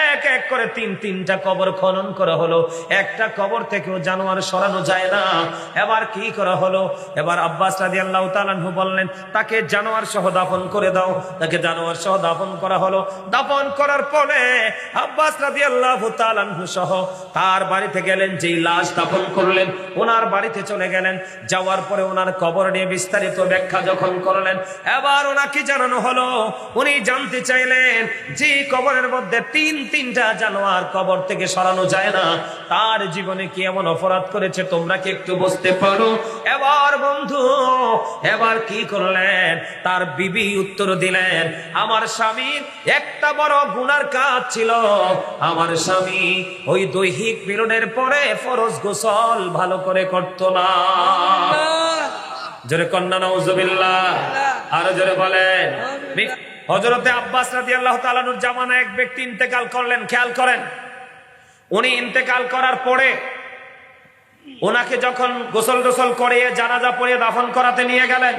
এক এক করে তিনটা কবর খনন করা হলো। একটা কবর থেকেও জানোয়ার সরানো যায় না। এবার কি করা হলো? এবার আব্বাস রাদিয়াল্লাহু তাআলা আনহু বললেন, তাকে জানোয়ার সহ দাফন করে দাও। তাকে জানোয়ার সহ দাফন করা হলো। দাফন করার পরে আব্বাস রাদিয়াল্লাহু তাআলা আনহু সহ তার বাড়িতে গেলেন। যেই লাশ দাফন করলেন ওনার বাড়িতে চলে গেলেন। যাওয়ার পরে ওনার কবর নিয়ে বিস্তারিত ব্যাখ্যা যখন করলেন, এবার ওনাকে জানানো হলো, উনি জানতে চাইলেন যে কবরের মধ্যে তিনটা জানোয়ার কবর থেকে সরানো যায় না, তার জীবনে কি এমন অপরাধ করেছে তোমরা কি একটু বুঝতে পারো? এবার বন্ধু এবার কি করলেন? তার বিবি উত্তর দিলেন, আমার স্বামীর একটা বড় গুনার কাজ ছিল। আমার স্বামী ওই দৈহিক মিলনের পরে ফরজ গোসল ভালো করে করতো না। জোরে কন্যা নাউজুবিল্লাহ, আরো জোরে বলেন। হযরতে আব্বাস রাদিয়াল্লাহু তাআলা আনহুর জামানায় এক ব্যক্তি ইন্তেকাল করলেন। খেয়াল করেন, উনি ইন্তেকাল করার পরে ওনাকে যখন গোসল করিয়ে জানাজা পড়িয়ে দাফন করাতে নিয়ে গেলেন,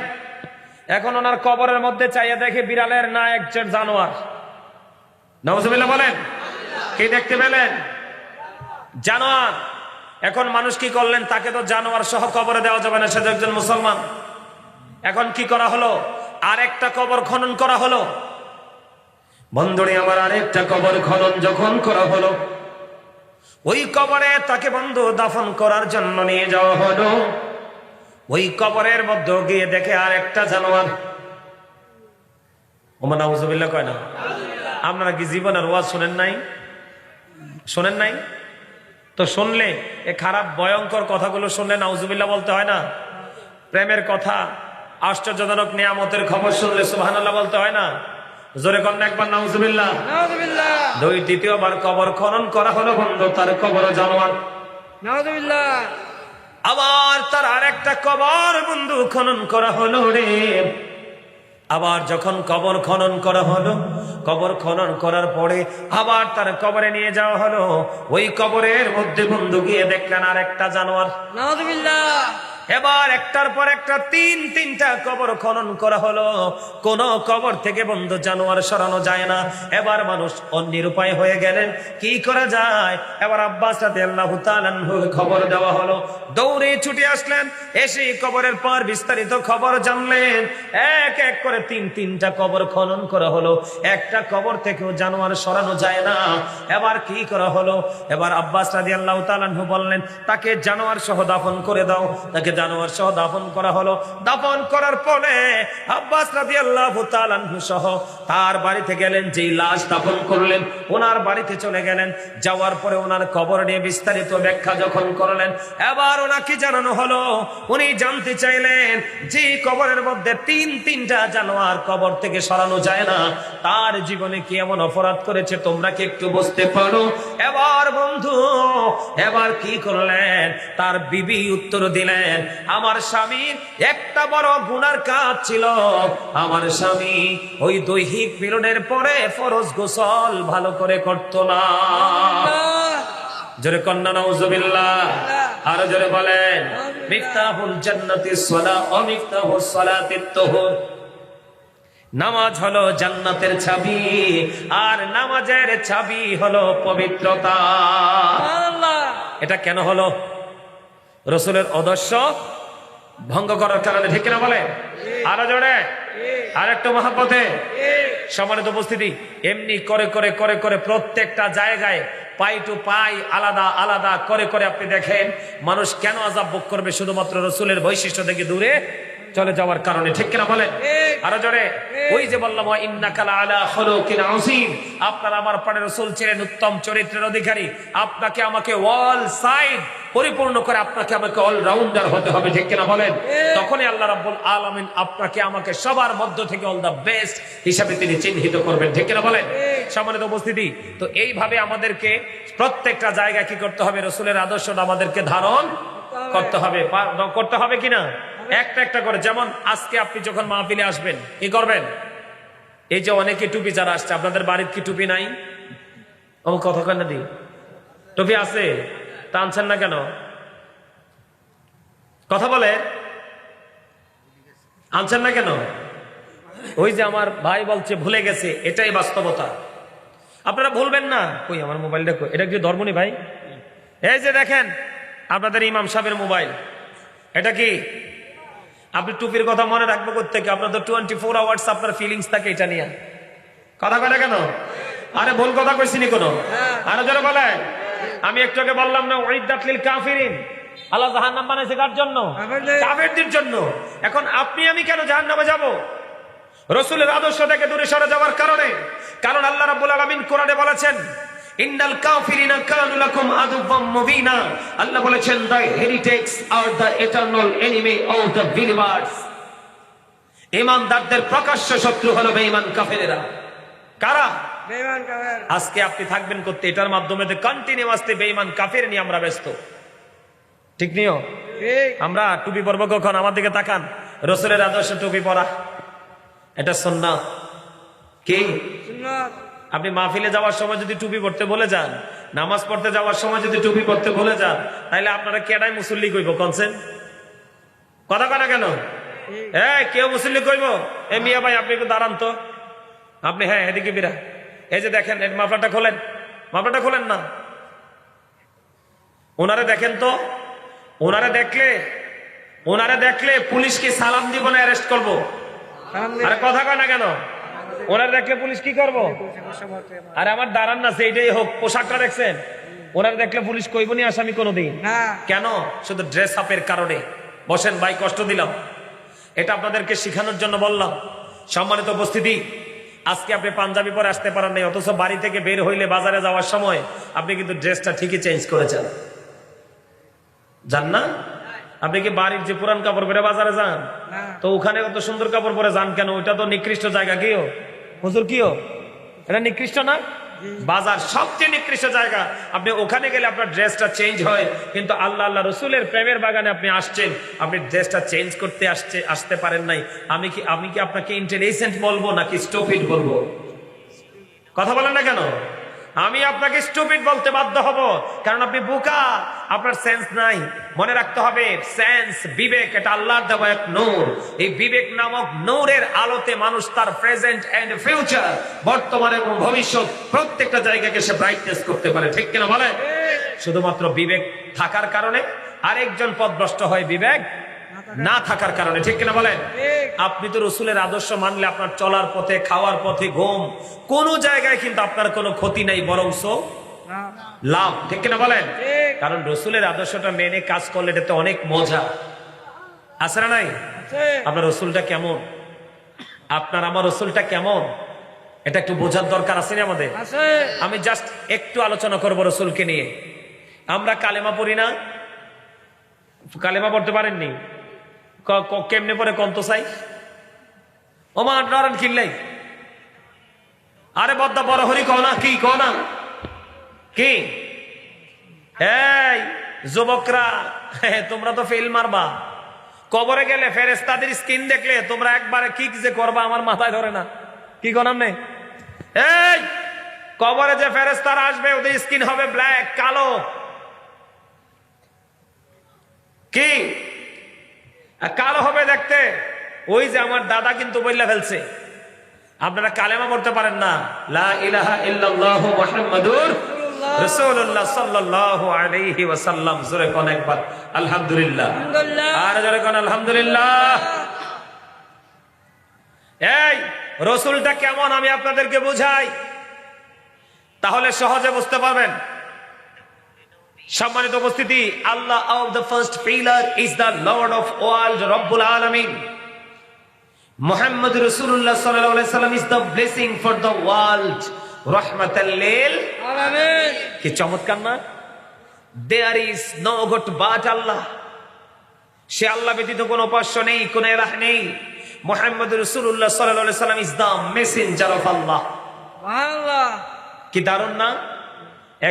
এখন ওনার কবরের মধ্যে চাইয়ে দেখে বিড়ালের না একজন জানোয়ার। নাউজুবিল্লাহ বলেন। কি দেখতে পেলেন? জানোয়ার। এখন মানুষ কি করলেন? তাকে তো জানোয়ার সহ কবরে দেওয়া যাবে না, সে একজন মুসলমান। এখন কি করা হলো? আরেকটা কবর খনন করা হলো। বন্ধুরে আমার, আরেকটা কবর খনন যখন করা হলো, ওই কবরে তাকে বন্ধু দাফন করার জন্য নিয়ে যাওয়া হলো। ওই কবরের মধ্যে গিয়ে দেখে আরেকটা জানোয়ার। ওমা নাউজুবিল্লাহ কয় না? আপনারা কি জীবনের ওয়াজ শোনেন নাই? শোনেন নাই? তো শুনলে এ খারাপ ভয়ঙ্কর কথাগুলো শুনলে নাউজুবিল্লাহ বলতে হয় না? প্রেমের কথা, আশ্চর্যজনক নিয়ামতের খবর শুনলে সুবহানাল্লাহ বলতে হয় না? জোরে কন্যা একবার নাউজুবিল্লাহ। দ্বিতীয়বার কবর খনন করা হলো বন্ধু, তার কবর জানোয়ার। নাউজুবিল্লাহ। আবার তার আরেকটা কবর বন্ধু খনন করা হলো রে। আবার যখন কবর খনন করা হলো, কবর খনন করার পরে আবার তার কবরে নিয়ে যাওয়া হলো। ওই কবরের মধ্যে বন্ধু গিয়ে দেখলেন আরেকটা জানোয়ার। নাউজুবিল্লাহ। এবার একটার পর একটা তিনটা কবর খনন করা হলো। কোন কবর থেকে বন্ধু জানোয়ার সরানো যায় না। এবার মানুষ অনিরুপায় হয়ে গেলেন, কি করা যায়? এবার আব্বাস রাদিয়াল্লাহু তাআলা আনহুর খবর দেওয়া হলো। দৌড়ে ছুটে আসলেন, এসে কবরের পর বিস্তারিত খবর জানলেন। এক এক করে তিনটা কবর খনন করা হলো। একটা কবর থেকেও জানোয়ার সরানো যায় না। এবার কি করা হলো? এবার আব্বাস রাদিয়াল্লাহু তাআলা আনহু বললেন, তাকে জানোয়ার সহ দাফন করে দাও। তাকে জানোয়ার সহ দাফন করা হলো। দাফন করার পরে আব্বাস রাদিয়াল্লাহু তাআলা আনহু সহ তার বাড়িতে গেলেন। যেই লাশ দাফন করলেন ওনার বাড়িতে চলে গেলেন। যাওয়ার পরে ওনার কবর নিয়ে বিস্তারিত ব্যাখ্যা যখন করলেন, এবার ওনাকে জানানো হলো, উনি জানতে চাইলেন যে কবরের মধ্যে তিনটা জানোয়ার কবর থেকে সরানো যায় না, তার জীবনে কি এমন অপরাধ করেছে তোমরা কি একটু বুঝতে পারো? এবার বন্ধু এবার কি করলেন? তার বিবি উত্তর দিলেন, আমার স্বামীর একটা বড় গুনার কাজ ছিল। আমার স্বামী ওই দৈহিক মিলনের পরে ফরজ গোসল ভালো করে করতো না। জোরে কন্যা নাউজুবিল্লাহ, আরো জোরে বলেন। মিফতাহুল জান্নাতিস সালাহ ওয়া মিফতাহুস সালাতিত তুহুর। নামাজ হলো জান্নাতের চাবি, আর নামাজের চাবি হলো পবিত্রতা। এটা কেন হলো? রাসূলের আদর্শ ভঙ্গ করার কারণে, ঠিক কিনা বলে? আরো জোরে, আরেকটু মহব্বতে। সম্মানিত উপস্থিতি, এমনি করে করে করে করে প্রত্যেকটা জায়গায় পাই টু পাই আলাদা আলাদা করে করে আপনি দেখেন মানুষ কেন আযাব ভোগ করবে? শুধুমাত্র রাসূলের বৈশিষ্ট্য থেকে দূরে চলে যাওয়ার কারণে, ঠিক কিনা বলে? আরো জোরে। ওই যে বললাম, ইন্নাকা লাআলা খুলুকিন আযীম, আপনার আমার পরে রাসূল ছিলেন উত্তম চরিত্রের অধিকারী। আপনাকে আমাকে অল সাইড পরিপূর্ণ করে আপনাকে আমাকে অলরাউন্ডার হতে হবে, ঠিক কিনা বলেন? তখনই আল্লাহ রাব্বুল আলামিন আপনাকে আমাকে সবার মধ্য থেকে অল দা বেস্ট হিসাবে তিনি চিহ্নিত করবেন, ঠিক কিনা বলেন? সম্মানিত উপস্থিতি, তো এইভাবে আমাদেরকে প্রত্যেকটা জায়গায় কি করতে হবে? রাসূলের আদর্শটা আমাদেরকে ধারণ করতে হবে। করতে হবে কিনা? একটা একটা করে। যেমন আজকে আপনি যখন মাহফিলে আসবেন, কি করবেন? এই যে অনেকে টুপি যারা আসছে, আপনাদের বাড়ির কি টুপি নাই? আমার কথা কেন দি? টুপি আছে, টানছেন না কেন? কথা বলে, আনছেন না কেন? ওই যে আমার ভাই বলছে ভুলে গেছে, এটাই বাস্তবতা। আপনারা ভুলবেন না। কই আমার মোবাইলটা কই? এটা কি ধর্মনি ভাই? এই যে দেখেন আপনাদের ইমাম সাহেবের মোবাইল, এটা কি? আপনি টুপির কথা মনে রাখবো কোত্থেকে? আপনার তো 24 আওয়ার্স আপনার ফিলিংস থাকে এটা নিয়ে। কথা কয় না কেন? আরে ভুল কথা কইছিনি কোনো? আরো যারা বলে, আমি একটু আগে বললাম না উইদ্দাত লিল কাফিরিন, আল্লাহ জাহান্নাম বানাইছে কার জন্য? কাফেরদের জন্য। এখন আপনি আমি কেন জাহান্নামে যাব? রাসূলের আদর্শ থেকে দূরে সরে যাওয়ার কারণে। কারণ আল্লাহ রাব্বুল আলামিন কোরআনে বলেছেন ইন্নাল কাফিরিনা কানু লাকুম আদুওয়াম মুবিনা। আল্লাহ বলেছেন the heretics are the eternal enemy of the believers. ঈমানদারদের প্রকাশ্য শত্রু হলো বেঈমান কাফেরেরা। কারা? বেঈমান কাফের। আজকে আপনি থাকবেন করতে এটার মাধ্যমে তো কন্টিনিউয়াসলি বেঈমান কাফের নিয়ে আমরা ব্যস্ত। ঠিক নিও? ঠিক। আমরা টুপি পরব কখন? আমার দিকে তাকান। রাসূলের আদর্শ টুপি পরা, এটা সুন্নাত। কি সুন্নাত? আপনি মাহফিলে যাওয়ার সময় যদি টুপি পড়তে ভুলে যান, নামাজ পড়তে যাওয়ার সময় যদি টুপি পড়তে ভুলে যান, তাহলে আপনারা কেডাই মুসল্লি কইব? কনসেন কথা কয় না কেন? কেউ মুসল্লি কইব? এ মিয়া ভাই আপনি একটু দাঁড়ান তো। আপনি হ্যাঁ এদিকে বিরা। এই যে দেখেন মাফলাটা খোলেন, মাফলাটা খোলেন না। ওনারে দেখেন তো, ওনারে দেখলে পুলিশ কি সালাম দিব না অ্যারেস্ট করবো? আরে কথা কয় না কেন? ওনারে দেখলে পুলিশ কি করবো? আরে আমার দাঁড়ান না, সেইটাই হোক। পোশাকটা দেখছেন? ওনারে দেখলে পুলিশ কইব নি আসামি কোনোদিন? কেন? শুধু ড্রেস আপের কারণে। বসেন ভাই, কষ্ট দিলাম। এটা আপনাদেরকে শিখানোর জন্য বললাম। সম্মানিত উপস্থিতি, আজকে আপনি পাঞ্জাবি পরে আসতে পারেন নাই, অথচ বাড়ি থেকে বের হইলে বাজারে যাওয়ার সময় আপনি কিন্তু ড্রেসটা ঠিকই চেঞ্জ করেছেন। যান না? আপনি কি বাড়ির যে পুরান কাপড় পরে বাজারে যান? তো ওখানে কত সুন্দর কাপড় পরে যান কেন? ওইটা তো নিকৃষ্ট জায়গা। কিও হুজুর, কিও এটা নিকৃষ্ট না? বাজার সবচেয়ে নিকৃষ্ট জায়গা। আপনি ওখানে গেলে আপনার ড্রেসটা চেঞ্জ হয়, কিন্তু আল্লাহ রসুলের প্রেমের বাগানে আপনি আসছেন, আপনি ড্রেসটা চেঞ্জ করতে আসতে পারেন নাই। আমি কি আপনাকে ইন্টেলিজেন্ট বলবো নাকি স্টুপিড বলবো? কথা বলেন না কেন? আমি আপনাকে স্টুপিড বলতে বাধ্য হব, কারণ আপনি বোকা, আপনার সেন্স নাই। মনে রাখতে হবে, সেন্স, বিবেক, এটা আল্লাহর দেওয়া এক নূর। এই বিবেক নামক নূরের আলোতে মানুষ তার প্রেজেন্ট এন্ড ফিউচার, বর্তমান এবং ভবিষ্যৎ প্রত্যেকটা জায়গাকে সে ব্রাইটনেস করতে পারে। ঠিক কিনা বলে? শুধুমাত্র বিবেক থাকার কারণে আরেকজন পথভ্রষ্ট হয় বিবেক না থাকার কারণে। ঠিক কিনা বলেন? আপনি তো রসুলের আদর্শ মানলে আপনার চলার পথে, খাওয়ার পথে, ঘুম, কোন জায়গায় কিন্তু আপনার কোনো ক্ষতি নাই, বরং লাভ। ঠিক কিনা বলেন? কারণ রসুলের আদর্শটা মেনে কাজ করলে এটাতে অনেক মজা আছে না নাই? আপনার রসুলটা কেমন, আপনার আমার রসুলটা কেমন, এটা একটু বোঝার দরকার আছে না আমাদের? আমি জাস্ট একটু আলোচনা করবো রসুলকে নিয়ে। আমরা কালেমা পড়ি না? কালেমা পড়তে পারেননি? কেমনে পরে কন্ত চাই? ওমা ডরান কিনলাই। আরে বদ্দা বড় হরি কও না, কি কও না কি? এই যুবকরা, তোমরা তো ফেল মারবা। কবরে গেলে ফেরেশতাদের স্কিন দেখলে তোমরা একবারে কি যে করবা আমার মাথায় ধরে না। কি করার নেই? এই কবরে যে ফেরেশতারা আসবে ওদের স্কিন হবে ব্ল্যাক, কালো। কি কালো হবে দেখতে? ওই যে আমার দাদা কিন্তু বইলা ফেলছে, আপনারা কালেমা পড়তে পারেন না, লা ইলাহা ইল্লাল্লাহু মুহাম্মাদুর রাসূলুল্লাহ সাল্লাল্লাহু আলাইহি ওয়াসাল্লাম। জোরে কোন একবার আলহামদুলিল্লাহ, আর জোরে কোন আলহামদুলিল্লাহ। এই রাসূলটা কেমন আমি আপনাদেরকে বুঝাই, তাহলে সহজে বুঝতে পারবেন। সম্মানিত উপস্থিতি, Allah of the first pillar is the Lord of world, রব্বুল আলামিন। মুহাম্মদ রাসূলুল্লাহ সাল্লাল্লাহু আলাইহি সাল্লাম is the blessing for the world, রাহমাতাল লিল আলামিন। কি চমৎকার না? There is no god but Allah. সে আল্লাহ ব্যতীত কোনো উপাস্য নেই, কোনো ইলাহ নেই। মুহাম্মদ রাসূলুল্লাহ সাল্লাল্লাহু আলাইহি সাল্লাম ইজ দ্য মেসেঞ্জার অফ আল্লাহ। সুবহানাল্লাহ, কি দারুণ না?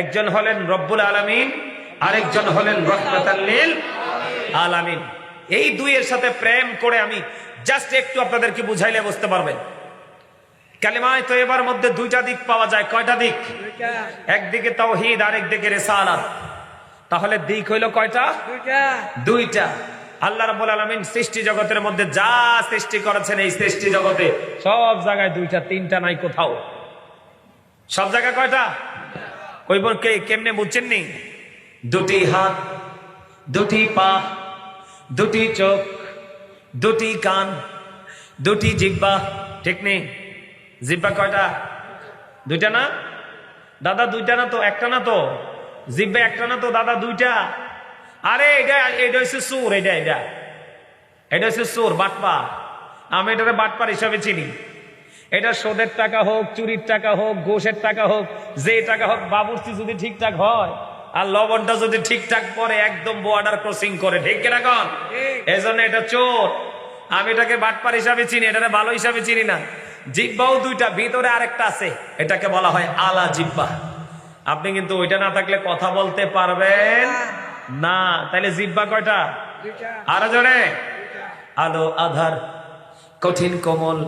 একজন হলেন রব্বুল আলামিন, আরেকজন হলেন রাহমাতাল লিল আলামিন। এই দুইয়ের সাথে প্রেম করে আমি জাস্ট একটু আপনাদেরকে বুঝাইলে বুঝতে পারবেন। কালিমায়ে তয়্যিবার মধ্যে দুইটা দিক পাওয়া যায়। কয়টা দিক? একদিকে তাওহীদ, আরেকদিকে রিসালাত। তাহলে দিক হইল কয়টা? দুইটা। আল্লাহ রাব্বুল আলামিন সৃষ্টি জগতের মধ্যে যা সৃষ্টি করেছেন, এই সৃষ্টি জগতে সব জায়গায় দুইটা, তিনটা নাই কোথাও। সব জায়গায় কয়টা? কইবর কেমনে বুঝছেন নি? দুটি হাত, দুটি পা, দুটি চোখ, দুটি কান, দুটি জিহ্বা। ঠিক নেই? জিহ্বা কয়টা? দুইটা না দাদা? দুইটা না তো? একটা না তো? জিহ্বা একটা না তো দাদা? দুইটা। আরে এটা হচ্ছে সুর। এটা হচ্ছে সুর, বাটপা। আমি এটারে বাটপার হিসাবে চিনি। এটা সোদের টাকা হোক, চুরির টাকা হোক, ঘোষের টাকা হোক, যে টাকা হোক, বাবুর্চি যদি ঠিকঠাক হয় আর লবণটা যদি ঠিকঠাক পরে একদম বর্ডার ক্রসিং করে। ঠিক কিনা কন? এই জন্য এটা চোর। আমি এটাকে বাটপার হিসাবে চিনি, এটাকে ভালো হিসাবে চিনি না। জিহ্বাও দুইটা, ভিতরে আরেকটা আছে, এটাকে বলা হয় আলা জিহ্বা। আপনি কিন্তু ওইটা না থাকলে কথা বলতে পারবেন না। তাইলে জিহ্বা কয়টা? আরো জোরে। আলো আধার, কঠিন কোমল,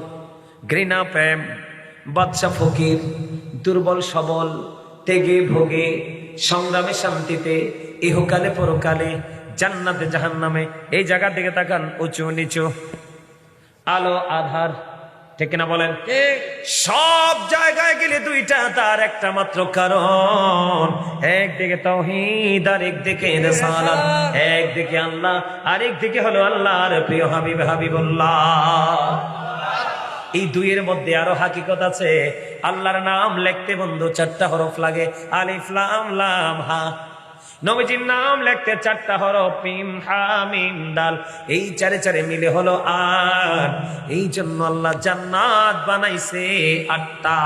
ঘৃণা প্রেম, বাদশা ফকির, দুর্বল সবল, তেগে ভোগে, সংগ্রামে শান্তিতে, ইহকালে পরকালে, জান্নাতে জাহান্নামে। এই জায়গার দিকে তাকান, উঁচু নিচু, আলো আধার। ঠিক কিনা বলেন? সব জায়গায় গেলে দুইটা, তার একটা মাত্র কারণ। একদিকে তাওহীদ, আর একদিকে রিসালাত। একদিকে আল্লাহ, আর একদিকে হলো আল্লাহর প্রিয় হাবিব হাবিবুল্লাহ। এই দুইয়ের মধ্যে আরো হাকিকত আছে। আল্লাহর নাম লিখতে বন্ধু 4টা হরফ লাগে, আলিফ লাম লাম হা। নবীজির নাম লিখতে 4টা হরফ, মিম হা মিম দাল। এই চারে চারে মিলে হলো 8। এই জন্য আল্লাহ জান্নাত বানাইছে 8টা।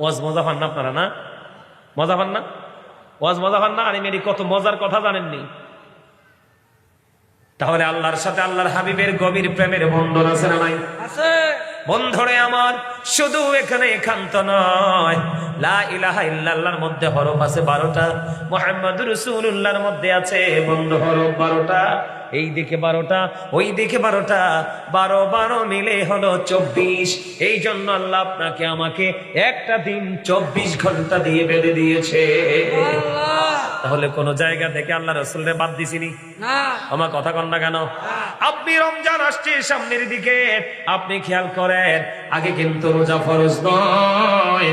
ওয়াজ মজা পান না আপনারা? না মজা পান না? ওয়াজ মজা পান না? আরে মেরি কত মজার কথা জানেননি? তাহলে আল্লাহর সাথে আল্লাহর হাবিবের গভীর প্রেমের বন্ধন আছে না নাই? আছে। বন্ধুরে আমার, শুধু এখানে একান্ত নয়, লা ইলাহা ইল্লাল্লাহর মধ্যে হরফ আছে 12টা, মুহাম্মাদুর রাসূলুল্লাহর মধ্যে আছে বন্ধু হরফ 12টা। এই দিকে 12টা, ওই দিকে 12টা, 12 12 মিলে হলো 24। এই জন্য আল্লাহ আপনাকে আমাকে একটা দিন 24 ঘন্টা দিয়ে বেঁধে দিয়েছে। তাহলে কোন জায়গা থেকে আল্লাহ রাসূলরে বাদ দিছিনি? না। আমার কথা কন না কেন? আপনি রমজান আসছে সামনের দিকে, আপনি খেয়াল করেন, আগে কিন্তু রোজা ফরজ নয়।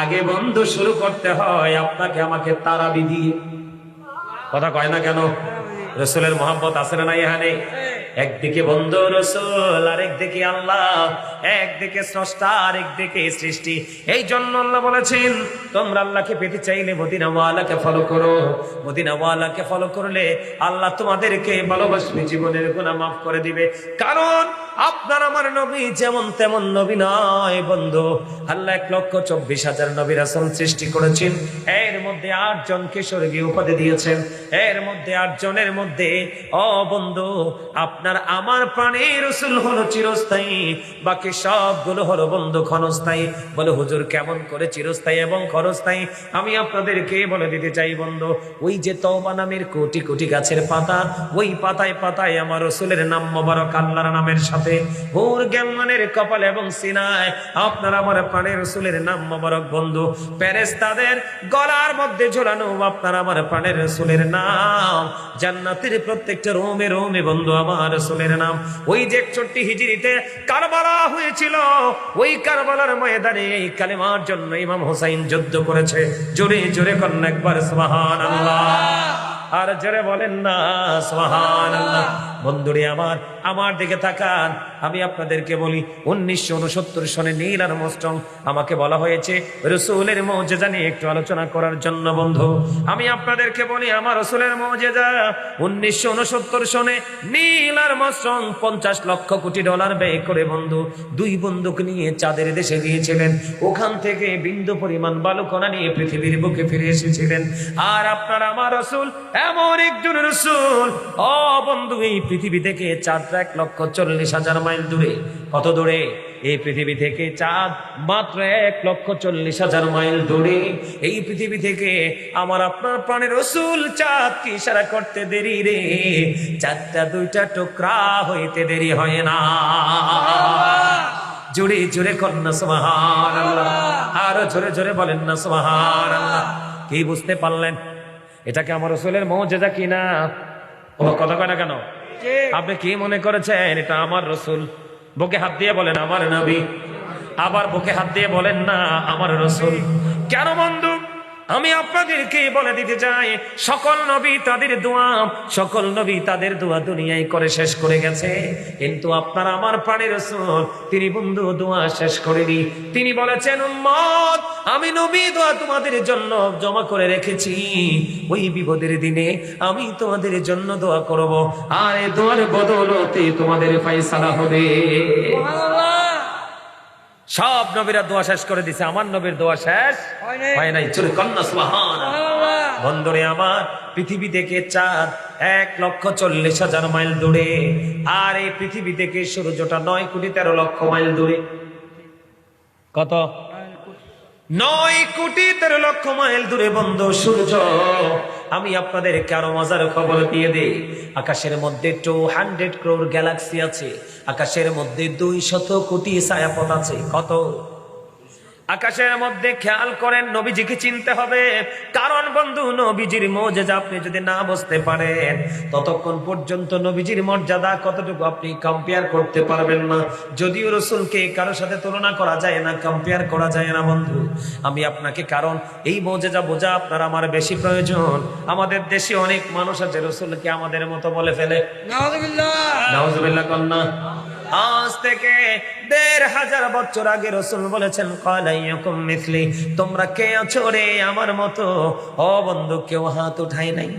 আগে বন্ধ শুরু করতে হয় আপনাকে আমাকে তারাবি দিয়ে। কথা কয় না কেন? রাসূলের মহব্বত আছে না এখানে? একদিকে বন্ধু রাসূল, আর একদিকে আল্লাহ, একদিকে স্রষ্টা, আর একদিকে সৃষ্টি। এই জন্য আল্লাহ বলেছেন, তোমরা আল্লাহকে পেতে চাইলে মদিনাওয়ালাকে ফলো করো। মদিনাওয়ালাকে ফলো করলে আল্লাহ তোমাদেরকে ভালোবাসবে, জীবনের গুনাহ মাফ করে দিবে। কারণ আপনার আমার নবী যেমন তেমন নবী নয় বন্ধু। আল্লাহ 1,24,000 নবী রাসূল সৃষ্টি করেছেন। এর মধ্যে 8 জনকে স্বর্গীয় উপাধি দিয়েছেন। এর মধ্যে 8 জনের মধ্যে ও বন্ধু, আপনার আমার প্রাণের রাসূল হলো চিরস্থায়ী, বাকি সবগুলো হলো বন্ধু ক্ষণস্থায়ী। বলে হুজুর কেমন করে চিরস্থায়ী এবং ক্ষণস্থায়ী? আমি আপনাদেরকে বলে দিতে চাই বন্ধু, ওই যে তওবা নামের কোটি কোটি গাছের পাতা, ওই পাতায় পাতায় আমার রাসূলের নাম মোবারক আল্লাহর নামের সাথে হুর জ্ঞানের কপাল এবং সিনায় আপনার আমার প্রাণের রাসূলের নাম মোবারক বন্ধু। ফেরেশতাদের গলার মধ্যে ঝোলানো আপনার আমার প্রাণের রাসূলের নাম। জান্নাতের প্রত্যেকটা রোমে রোমে বন্ধু আমার রাসূলের নাম। ওই যে 61 হিজরিতে কারবালা হয়েছিল, ওই কারবালার ময়দানে এই কালেমার জন্য ইমাম হোসেন যুদ্ধ করেছে। জোরে জোরে করেন একবার সুবহানাল্লাহ, আর জোরে বলেন না সুবহানাল্লাহ। বন্ধুরে আমার দিকে তাকান, আমি আপনাদেরকে বলি 1969 সনে নীল আর্মস্ট্রং আমাকে বলা হয়েছে রাসূলের মুজিজা নিয়ে একটু আলোচনা করার জন্য। বন্ধু আমি আপনাদেরকে বলি, আমার রাসূলের মুজিজা 1969 সনে Neil Armstrong 50 lakh crore dollar ব্যয় করে বন্ধু 2 বন্দুক নিয়ে চাঁদের দেশে গিয়েছিলেন। ওখান থেকে বিন্দু পরিমাণ বালুকণা নিয়ে পৃথিবীর বুকে ফিরে এসেছিলেন। আর আপনার আমার রাসূল এমন একজন রাসূল, ও বন্ধু, এই পৃথিবী থেকে চাঁদ 1,40,000 মাইল দূরে। কত দূরে? এই পৃথিবী থেকে চাঁদ মাত্র 1,40,000 মাইল দূরে। এই পৃথিবী থেকে আমার আপনার প্রাণের রাসূল চাঁদকে ইশারা করতে দেরি রে, চাঁদটা 2টা টুকরা হইতে দেরি হয় না। জোরে জোরে কন্যা সুবহানাল্লাহ, আরো জোরে জোরে বলেন না সুবহানাল্লাহ। কি বুঝতে পারলেন? এটাকে আমার রাসূলের মুজিজা কিনা? ও কথা কয় না কেন? আপনি কি মনে করেছেন এটা আমার রাসূল? বুকে হাত দিয়ে বলেন আমার নবী। আবার বুকে হাত দিয়ে বলেন না আমার রাসূল। কেন বন্ধু? আমি আপনাদেরকে বলে দিতে চাই, সকল নবী তাদের দোয়া, সকল নবী তাদের দোয়া দুনিয়ায় করে শেষ করে গেছে, কিন্তু আপনার আমার প্রাণের রাসূল তিনি বন্ধু দোয়া শেষ করেনি। তিনি বলেছেন, উম্মত আমি নবী দোয়া তোমাদের জন্য জমা করে রেখেছি, ওই বিপদের দিনে আমি তোমাদের জন্য দোয়া করব, আর এই দোয়ার বদৌলতে তোমাদের ফয়সালা হবে। সব নবীরা দোয়া শেষ করে দিছে, আমার নবীর দোয়া শেষ হয় নাই। চলে কন্যা সুবহানাল্লাহ। বন্ধুরে আমার, পৃথিবী থেকে চাঁদ 1,40,000 মাইল দূরে, আর এই পৃথিবী থেকে সূর্যটা 9,13,00,000 মাইল দূরে। কত? 9,13,00,000 মাইল দূরে বন্ধু সূর্য। আমি আপনাদের কারো মজার খবর দিয়ে দেই, আকাশের মধ্যে 200 crore গ্যালাক্সি আছে, আকাশের মধ্যে 200 কোটি ছায়াপথ আছে। কত? আকাশের মধ্যে। খেয়াল করেন, নবীজিকে চিনতে হবে, কারণ বন্ধু নবীজির মুজিজা আপনি যদি না বুঝতে পারেন, ততক্ষণ পর্যন্ত নবীজির মর্যাদা কতটুকু আপনি কম্পেয়ার করতে পারবেন না। যদিও রাসূলকে কারোর সাথে তুলনা করা যায় না, কম্পেয়ার করা যায় না বন্ধু। আমি আপনাকে, কারণ এই মুজিজা বোঝা আপনার আমার বেশি প্রয়োজন। আমাদের দেশে অনেক মানুষ আছে রাসূলকে আমাদের মতো বলে ফেলে। নাউযুবিল্লাহ, নাউযুবিল্লাহ কন্না। আজ থেকে 1,500 বছর আগে রাসূল বলেছেন, কালাইয়াকুম মিসলি, তোমরা কে আছো রে আমার মতো? ও বন্ধু, কেউ হাত উঠায় নাই।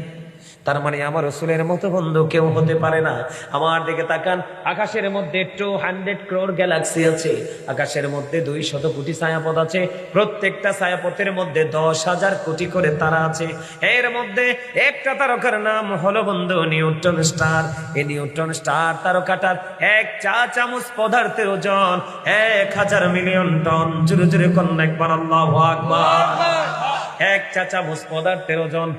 তার মানে আমার রাসূলের মতো বন্ধু কেউ হতে পারে না। আমার দিকে তাকান, আকাশের মধ্যে 200 crore গ্যালাক্সি আছে, আকাশের মধ্যে 200 কোটি ছায়াপথ আছে, প্রত্যেকটা ছায়াপথের মধ্যে 10,000 কোটি করে তারা আছে। এর মধ্যে একটা তারকার নাম হলো বন্ধু নিউট্রন স্টার। এই নিউট্রন স্টার তারকাটার 1 চা চামচ পদার্থের ওজন 1,000 মিলিয়ন টন। জোরে জোরে কন্যা একবার আল্লাহু আকবার। 1 চা চামচ পদার্থের ওজন।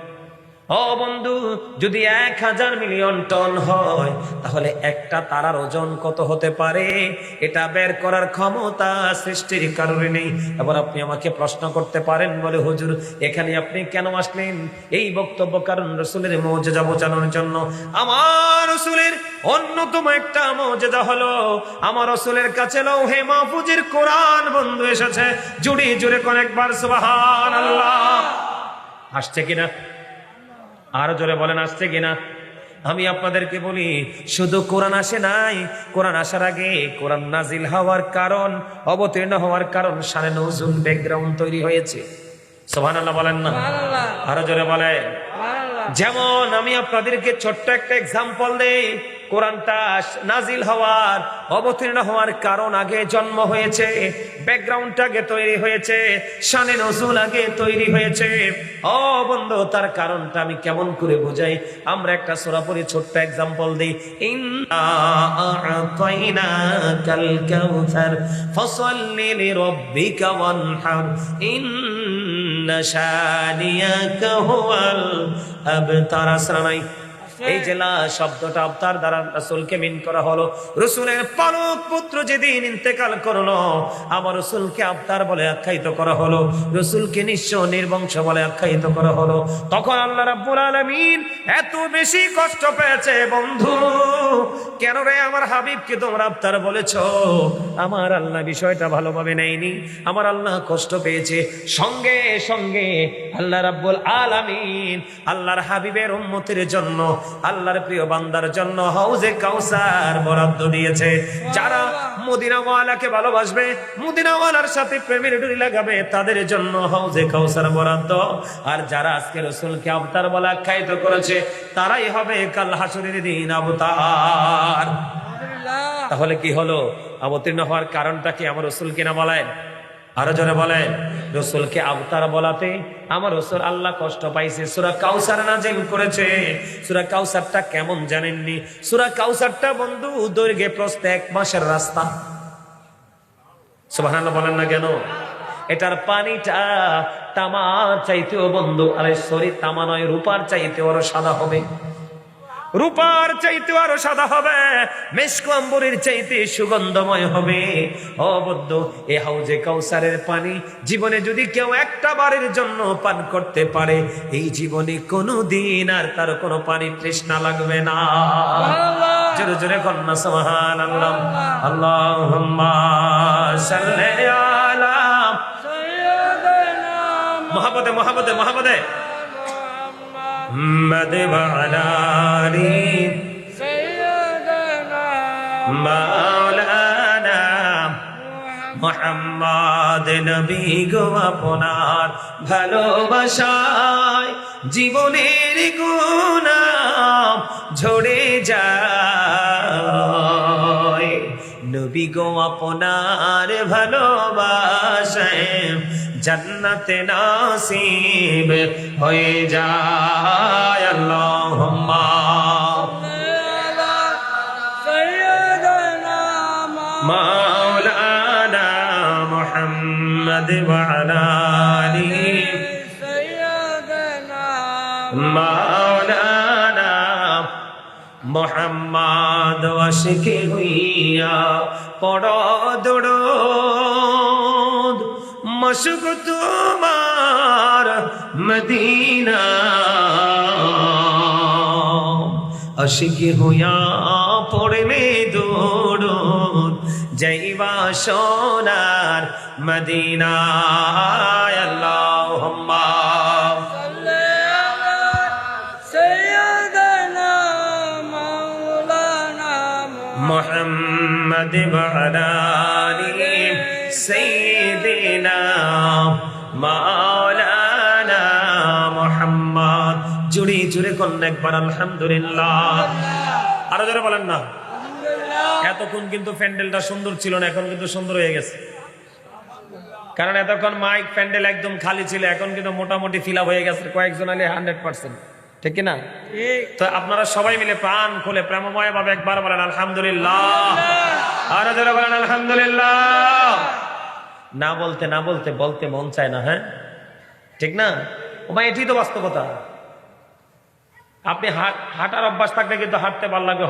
ও বন্ধু, যদি 1,000 মিলিয়ন টন হয়, তাহলে একটা তারার ওজন কত হতে পারে? এটা বের করার ক্ষমতা সৃষ্টির কারণে নেই। এবার আপনি আমাকে প্রশ্ন করতে পারেন, বলে হুজুর এখানে আপনি কেন আসলেন? এই বক্তব্য কারণ রাসূলের মুজিজা বোঝানোর জন্য। আমার রাসূলের অন্যতম একটা মুজিজা হলো, আমার রাসূলের কাছে লৌহে মাহফুজের কোরআন বন্ধু এসেছে। জুড়ে জুড়ে কোন একবার সুবহানাল্লাহ। আসছে কিনা? আরো জোরে বলেন, আসছে কিনা? আমি আপনাদেরকে বলি, শুধু কোরআন আসে নাই, কোরআন আসার আগে কোরআন নাজিল হওয়ার কারণ, অবতীর্ণ হওয়ার কারণ, শানে নজুল ব্যাকগ্রাউন্ড তৈরি হয়েছে। সুবহানাল্লাহ বলেন না? আরো জোরে বলেন। যেমন আমি আপনাদেরকে ছোট্ট একটা এক্সাম্পল দেই, কোরআনটা নাজিল হওয়ার, অবতীর্ণ হওয়ার কারণ আগে জন্ম হয়েছে, ব্যাকগ্রাউন্ডটা আগে তৈরি হয়েছে, শানে নজুল আগে তৈরি হয়েছে। ও বন্ধু, তার কারণটা আমি কেমন করে বোঝাই? আমরা একটা সূরা পড়ি, ছোট্ট এক্সাম্পল দিই। ইন্না আ'তাইনাকাল কাউসার ফাসাল্লি লিরাব্বিকা ওয়ানহার ইন্না শানিয়াকা হুয়াল আবতার। আসরা নাই? এই যে লা শব্দটা আবতার দ্বারা রাসূলকে মিন করা হলো। রাসূলের পালক পুত্র যেদিন ইন্তেকাল করলো, আমার রাসূলকে আবতার বলে আখ্যায়িত করা হলো, রাসূলকে নিঃস্ব নির্বংশ বলে আখ্যায়িত করা হলো। তখন আল্লাহ রাব্বুল আলামিন এত বেশি কষ্ট পেয়েছে, বন্ধু কেন রে আমার হাবিবকে তোমরা আবতার বলেছো? আমার আল্লাহ বিষয়টা ভালোভাবে নেয়নি, আমার আল্লাহ কষ্ট পেয়েছে। সঙ্গে সঙ্গে আল্লাহ রাব্বুল আলামিন আল্লাহর হাবিবের উম্মতের জন্য, আল্লাহর প্রিয় বান্দার জন্য হাউজে কাউসার বরাদ্দ দিয়েছে। যারা মদিনাওয়ালাকে ভালোবাসবে, মদিনাওয়ালার সাথে প্রেমের ডুরি লাগাবে, তাদের জন্য হাউজে কাউসার বরাদ্দ। আর যারা আজকে রাসূলকে আবতার বলে আখ্যায়িত করেছে, তারাই হবে কাল হাসরের দিন আবতার। তাহলে কি হলো? অবতীর্ণ হওয়ার কারণটা কি আমার রাসূল কিনা বলেন? আরো জোরে বলেন। রাসূলকে আবতার বলাতে আমার রাসূল আল্লাহ কষ্ট পাইছে, সূরা কাউসার নাযিল করেছে। সূরা কাউসারটা কেমন জানেননি? সূরা কাউসারটা বন্ধু দৈর্ঘ্যে প্রস্থে 1 মাসের রাস্তা। সুবহানাল্লাহ বলেন না কেন? এটার পানিটা তামার চাইতেও বন্ধু, আরে সরি তামা নয়, রূপার চাইতেও আরো সাদা হবে, রূপার চাইতে আরো সাদা হবে, মেশক আম্বরের চাইতে সুগন্ধময় হবে। ও বন্ধু, এই হাউজে কাউসারের পানি জীবনে যদি কেউ একটা বারের জন্য পান করতে পারে, এই জীবনে কোনোদিন আর তার কোনো পানি তৃষ্ণা লাগবে না। জোরে জোরে কন্যা সুবহানাল্লাহ। আল্লাহুম্মা সাল্লি আলা মুহাম্মাদে মুহাম্মাদে মুহাম্মাদে মুহাম্মাদ ওয়া আলা আলি মাওলানা মুহাম্মদ নবী গো আপনার ভালোবাসায় জীবনের গুনাহ ঝরে যায়। নবী গো আপনার ভালোবাসায় জান্নাতে নসিব হয়ে যায়। আল্লাহুম্মা মাওলানা মুহাম্মদ ওয়া আলা আলি মাওলানা মুহাম্মদ আশিকে হইয়া পড়ো দরুদ মশক তোমার মদিনা আশিকে হইয়া পড়বে দরুদ যাইবা সোনার মদিনা। আল্লাহুম্মা মুহাম্মদ ওয়া আলা আলি সাইয়্যিদিনা মাওলানা মুহাম্মদ। জুড়ে জুড়ে কোন একবার আলহামদুলিল্লাহ। আরো জোরে বলেন না। এতক্ষণ কিন্তু প্যান্ডেলটা সুন্দর ছিল না, এখন কিন্তু সুন্দর হয়ে গেছে। কারণ এতক্ষণ মাইক প্যান্ডেল একদম খালি ছিল, এখন কিন্তু মোটামুটি ফিল আপ হয়ে গেছে কয়েকজন আলে 100%, ঠিক না? তো আপনারা সবাই মিলে প্রাণ খুলে প্রেমময় ভাবে একবার বলেন আলহামদুলিল্লাহ। আর যারা বলেন আলহামদুলিল্লাহ। না বলতে না বলতে বলতে মন চায় না, হ্যাঁ ঠিক না? ও ভাই এটাই তো বাস্তবতা। আপনি হাঁটার অভ্যাস থাকলে কিন্তু হাঁটতে ভালো লাগবে।